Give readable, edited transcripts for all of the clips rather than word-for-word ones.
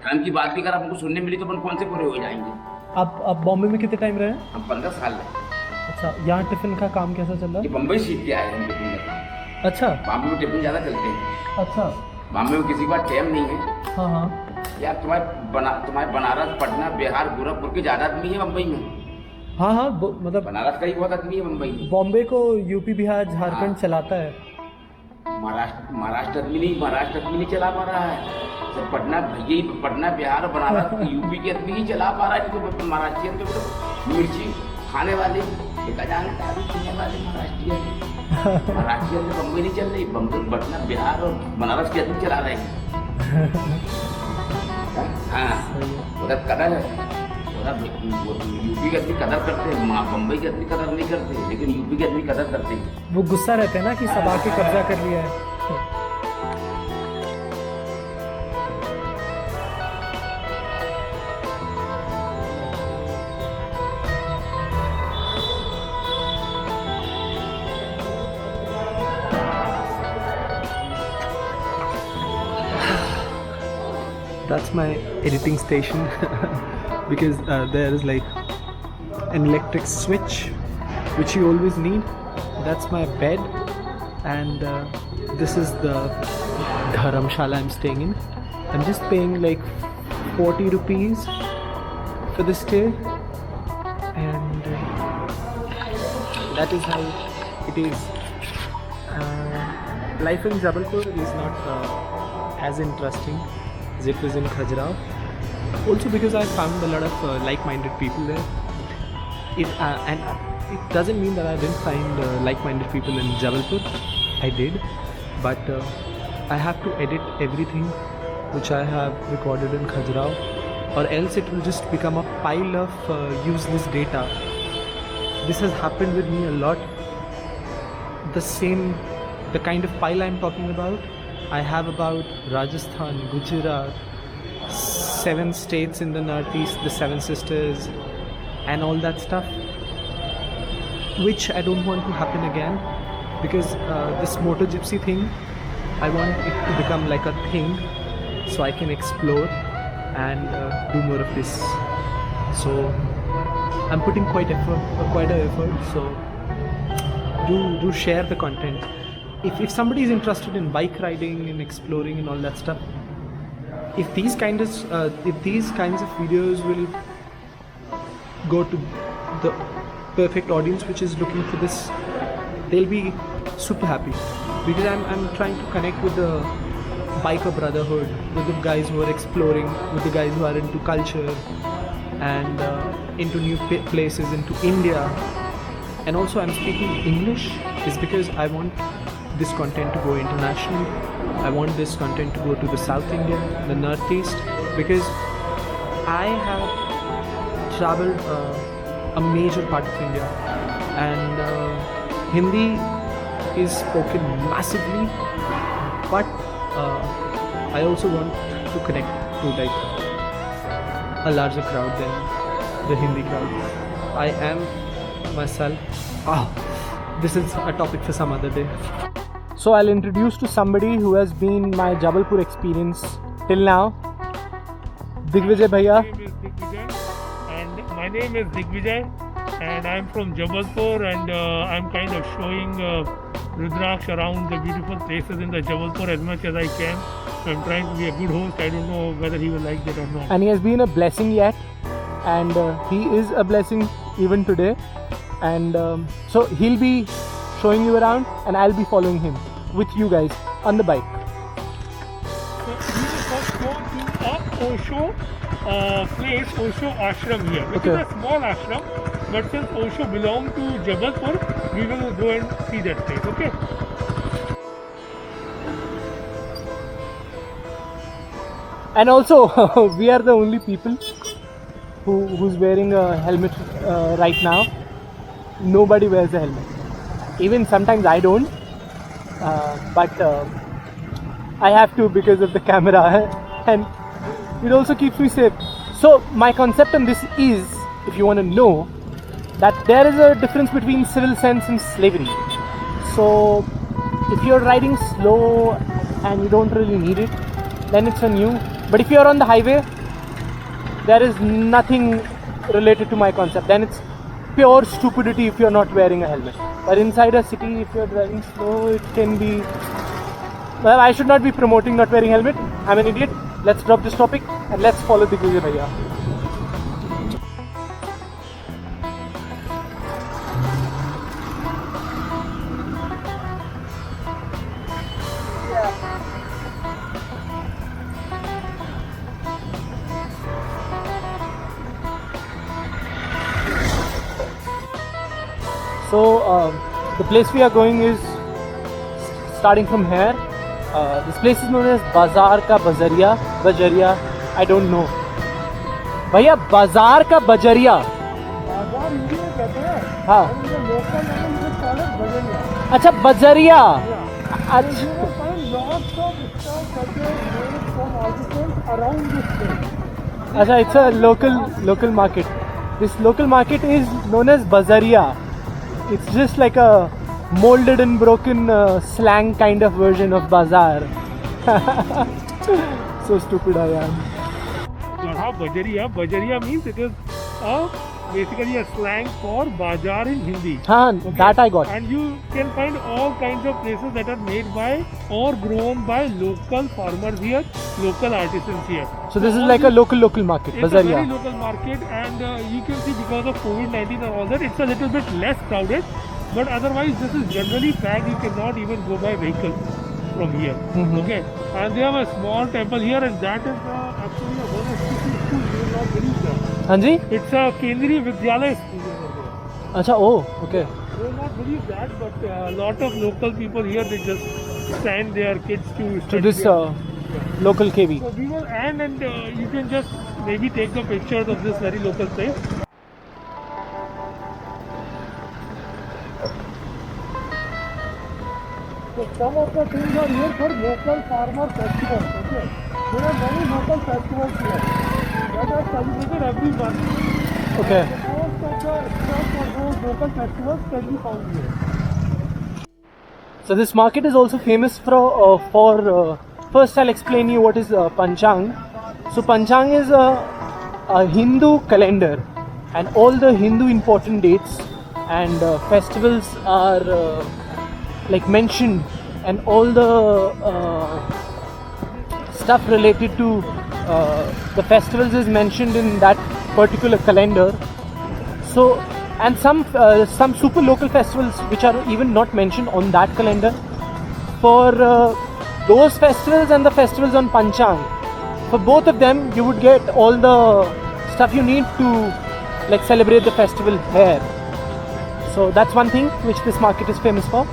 धर्म की बात भी अगर हमको सुनने मिली तो अपन कौन से पूरे हो जाएंगे। आप बॉम्बे में कितने टाइम रहे हैं? हम 15 साल रहे। अच्छा, यहाँ टिफिन का काम कैसा चल रहा ये है? बम्बई सीख के आए हैं टिफिन का काम। अच्छा बॉम्बे में टिफिन ज़्यादा चलते हैं। अच्छा। बॉम्बे में किसी के पास टाइम नहीं है। हाँ हाँ यार तुम्हारे बनारस, पटना, बिहार, गोरखपुर के ज़्यादा आदमी है मुंबई में। हाँ हाँ मतलब बनारस का ही बहुत आदमी है मुंबई में। बॉम्बे को यूपी बिहार झारखंड हाँ। चलाता है। महाराष्ट्र आदमी नहीं चला पा रहा है। सब पटना, बिहार और बनारस यूपी के आदमी ही चला पा रहा है। क्योंकि महाराष्ट्रियन तो मिर्ची खाने वाले, देखा जानता है खाने वाले महाराष्ट्रियन तो बम्बई नहीं चल रही। बम्बई, पटना, बिहार और बनारस के आदमी चला रहे हैं। हाँ, उधर कदर है। यूपी के आदमी कदर करते हैं, बम्बई के आदमी कदर नहीं करते, लेकिन यूपी के आदमी कदर करते हैं। वो गुस्सा रहते हैं ना कि सब आके कब्जा कर लिया है। That's my editing station because there is like an electric switch which you always need. That's my bed, and this is the dharamshala I'm staying in. I'm just paying like 40 rupees for the stay, and that is how it is. Life in Jabalpur is not as interesting as it was in Khajuraho. Also because I found a lot of like-minded people there. And it doesn't mean that I didn't find like-minded people in Jabalpur. I did, but I have to edit everything which I have recorded in Khajuraho, or else it will just become a pile of useless data. This has happened with me a lot. The kind of pile I'm talking about, I have about Rajasthan, Gujarat, 7 states in the northeast, the 7 sisters, and all that stuff, which I don't want to happen again, because this motor gypsy thing, I want it to become like a thing so I can explore and do more of this. So I'm putting quite an effort, so do share the content. If somebody is interested in bike riding and exploring and all that stuff, if these kinds of videos will go to the perfect audience which is looking for this, they'll be super happy, because I'm trying to connect with the biker brotherhood, with the guys who are exploring, with the guys who are into culture and into new places, into India. And also I'm speaking English is because I want this content to go international. I want this content to go to the South India, the Northeast, because I have traveled a major part of India, and Hindi is spoken massively, but I also want to connect to like a larger crowd than the Hindi crowd. I am myself. This is a topic for some other day. So I'll introduce to somebody who has been my Jabalpur experience till now. Digvijay Bhaiya. My name is Digvijay, and I'm from Jabalpur, and I'm kind of showing Rudraksh around the beautiful places in the Jabalpur as much as I can. So I'm trying to be a good host. I don't know whether he will like that or not. And he has been a blessing yet, and he is a blessing even today. And so he'll be showing you around, and I'll be following him with you guys on the bike. So we will first go to a Osho place, Osho ashram here, which is a small ashram, but since Osho belongs to Jabalpur, we will go and see that place, okay? And also we are the only people who's wearing a helmet right now. Nobody wears a helmet. Even sometimes I don't, but I have to because of the camera, and it also keeps me safe. So my concept on this is, if you want to know, that there is a difference between civil sense and slavery. So if you're riding slow and you don't really need it, then it's on you. But if you're on the highway, there is nothing related to my concept. Then it's pure stupidity if you're not wearing a helmet. But inside a city, if you're driving slow, it can be. Well, I should not be promoting not wearing helmet. I'm an idiot. Let's drop this topic and let's follow Digvijay Bhaiya. So the place we are going is starting from here. This place is known as Bazaar ka Bajaria. I don't know. भैया बाजार का बजरिया. बाजार हिंदी में कहते हैं. हाँ. And in the local language we call it Bajariya. अच्छा बजरिया. Yeah. And you will find lots of stuff that is made from artisans around this place. अच्छा, it's a local market. This local market is known as Bazaria. It's just like a molded and broken slang kind of version of bazaar. So stupid I am. Bajariya means it is basically a slang for bazaar in Hindi. Haan, Okay. that I got. And you can find all kinds of places that are made by or grown by local farmers here, local artisans here. So this is like a local market, It's a very Bazaria. local market, and you can see because of COVID-19 and all that, it's a little bit less crowded. But otherwise, this is generally packed. You cannot even go by vehicle from here. Mhm. Okay, and they have a small temple here, and that is actually a one of school. You will not believe that. हाँ जी. It's a Kendriya Vidyalaya school over there. अच्छा, oh, okay. You will not believe that, but a lot of local people here, they just send their kids to To study this there. local KV. So we will end, and you can just maybe take the pictures of this very local place. So some of the things are here for local farmer festivals. Okay, there are many local festivals here that are celebrated every month. Okay. Most of the stuff for those local festivals can be found here. So this market is also famous for first I'll explain you what is Panchang. So Panchang is a Hindu calendar, and all the Hindu important dates and festivals are like mentioned, and all the stuff related to the festivals is mentioned in that particular calendar. So, and some super local festivals which are even not mentioned on that calendar. For those festivals and the festivals on Panchang, for both of them you would get all the stuff you need to like celebrate the festival here. So that's one thing which this market is famous for.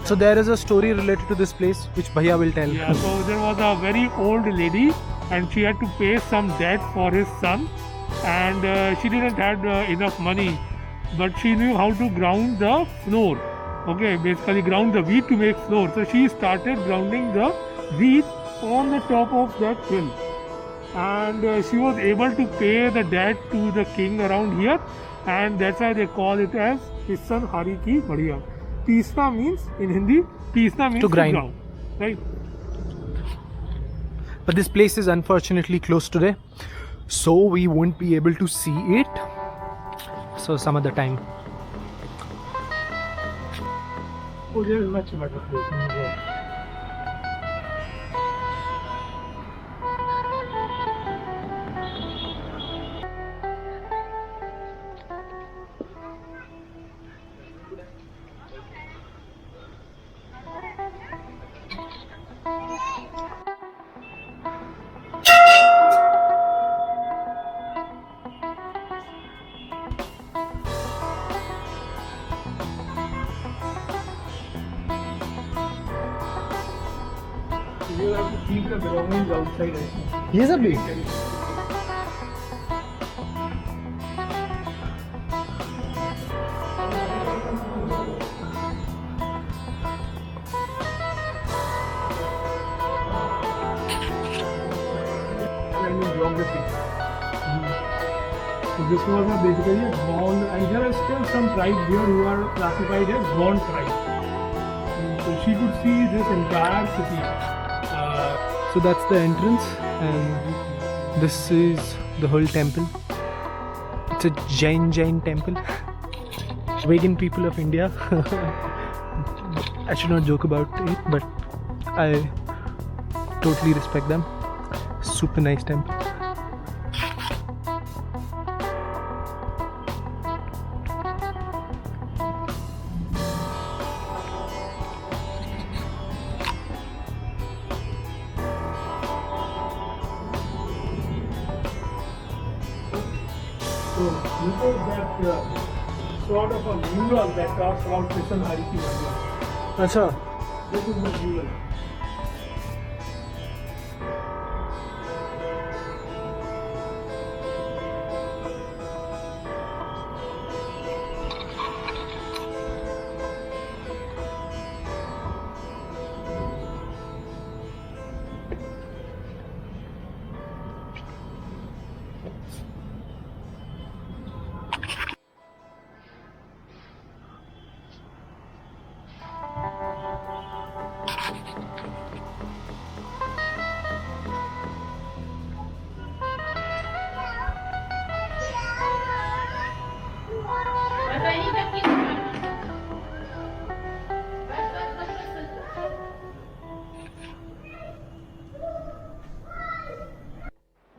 So there is a story related to this place which Bhaiya will tell. Yeah, so there was a very old lady, and she had to pay some debt for his son, and she didn't have enough money, but she knew how to ground the flour. Okay, basically ground the wheat to make flour. So she started grounding the wheat on the top of that hill, and she was able to pay the debt to the king around here, and that's why they call it as Pissan Hari Ki Badhiya. Pisna means in Hindi, Pisna means To grind. right? But this place is unfortunately closed today, so we won't be able to see it. So some other time. Oh, there is much better place. You have to keep the belongings outside. ये सब भी Geography. So this was basically a Gond, and there are still some tribes here who are classified as Gond tribes. So she could see this entire city. So that's the entrance, and this is the whole temple. It's a Jain temple. Vegan people of India. I should not joke about it, but I totally respect them. Super nice temple. So this is that sort of a mural that talks about Krishna Hari Ki Mandir. अच्छा This is the mural.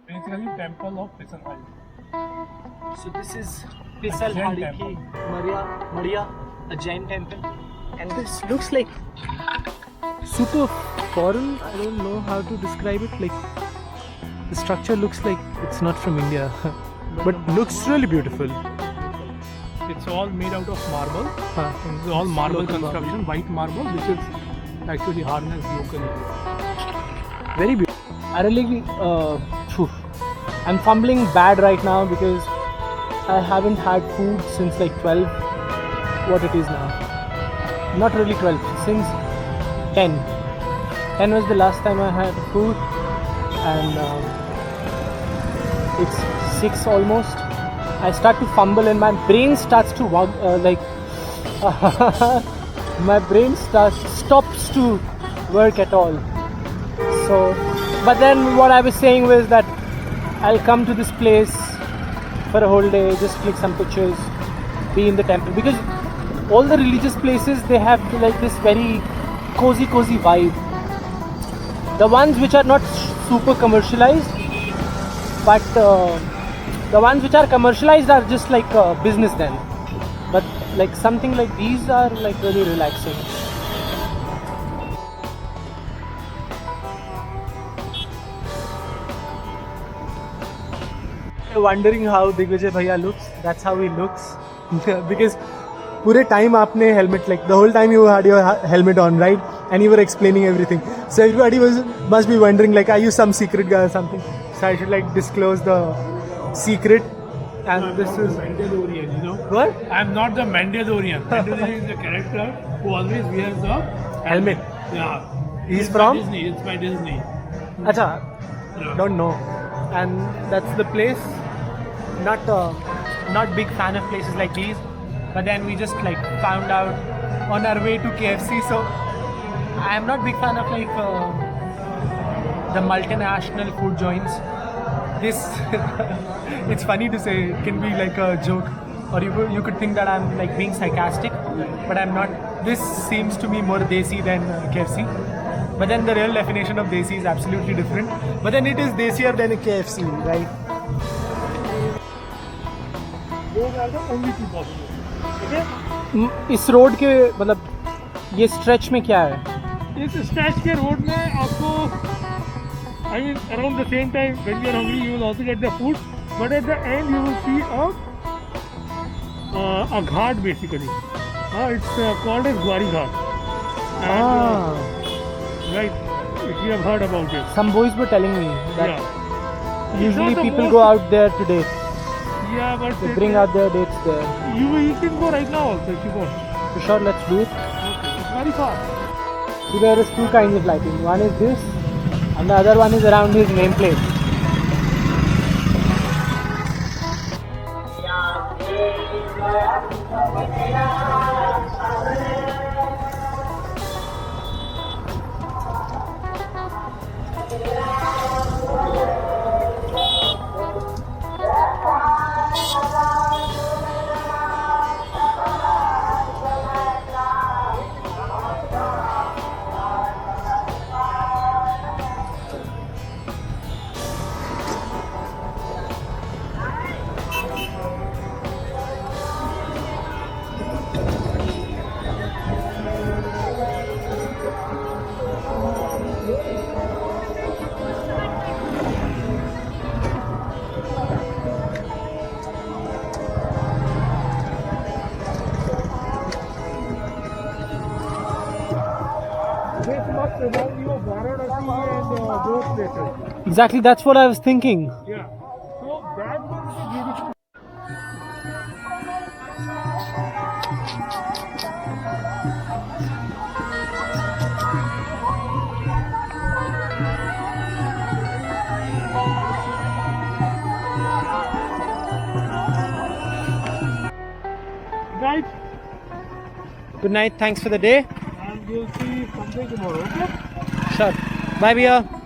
Basically, temple of Krishna Hari. So this is Pisal Jain Hari temple. Ki Maria, a Jain temple, and this looks like super foreign. I don't know how to describe it. Like the structure looks like it's not from India, but looks really beautiful. It's all made out of marble. Huh. It's all marble Local marble. construction, white marble, which is actually harnessed locally. Very beautiful. I really, I'm fumbling bad right now because I haven't had food since like 12. What it is now? Not really 12. Since 10. 10 was the last time I had food, and it's 6 almost. I start to fumble and my brain starts to my brain stops to work at all. So, but then what I was saying was that I'll come to this place for a whole day, just click some pictures, be in the temple, because all the religious places, they have like this very cozy vibe. The ones which are not super commercialized, but the ones which are commercialized are just like business then. But like something like these are like really relaxing. Wondering how Digvijay Bhaiya looks. That's how he looks. Because pure time aapne helmet, like the whole time you had your helmet on, right? And you were explaining everything. So everybody must be wondering like, are you some secret guy or something? So I should like disclose the secret. And I'm this not is the Mandalorian, you know. what? I'm not the Mandalorian. Mandalorian is the character who always wears the Helmet. Yeah. He's It's from? by Disney. It's by Disney. Acha, Yeah. don't know. And that's the place. Not big fan of places like these, but then we just like found out on our way to KFC. So I am not big fan of like the multinational food joints. This it's funny to say, it can be like a joke, or you could think that I'm like being sarcastic, but I'm not. This seems to me more desi than KFC. But then the real definition of desi is absolutely different. But then it is desier than a KFC, right? Those are the only two possibilities. Okay? इस road के मतलब ये stretch में क्या है? इस stretch के road में आपको I mean around the same time when you are hungry you will also get the food, but at the end you will see a ghat basically. It's called as Gwari Ghat. And, right. if you have heard about it. Some boys were telling me that Yeah. usually It's not the people most- go out there to date. Yeah, but They bring out their dates there. you can go right now also if you want. For sure, let's do it. Okay. It's very far. So there is two kinds of lighting. One is this, and the other one is around his nameplate. This must remind you of Varanasi and those places. Exactly, that's what I was thinking. Yeah. So that one is beautiful. Right, Good night, thanks for the day. and we'll see something tomorrow. Okay. Sure. Bye, Bia.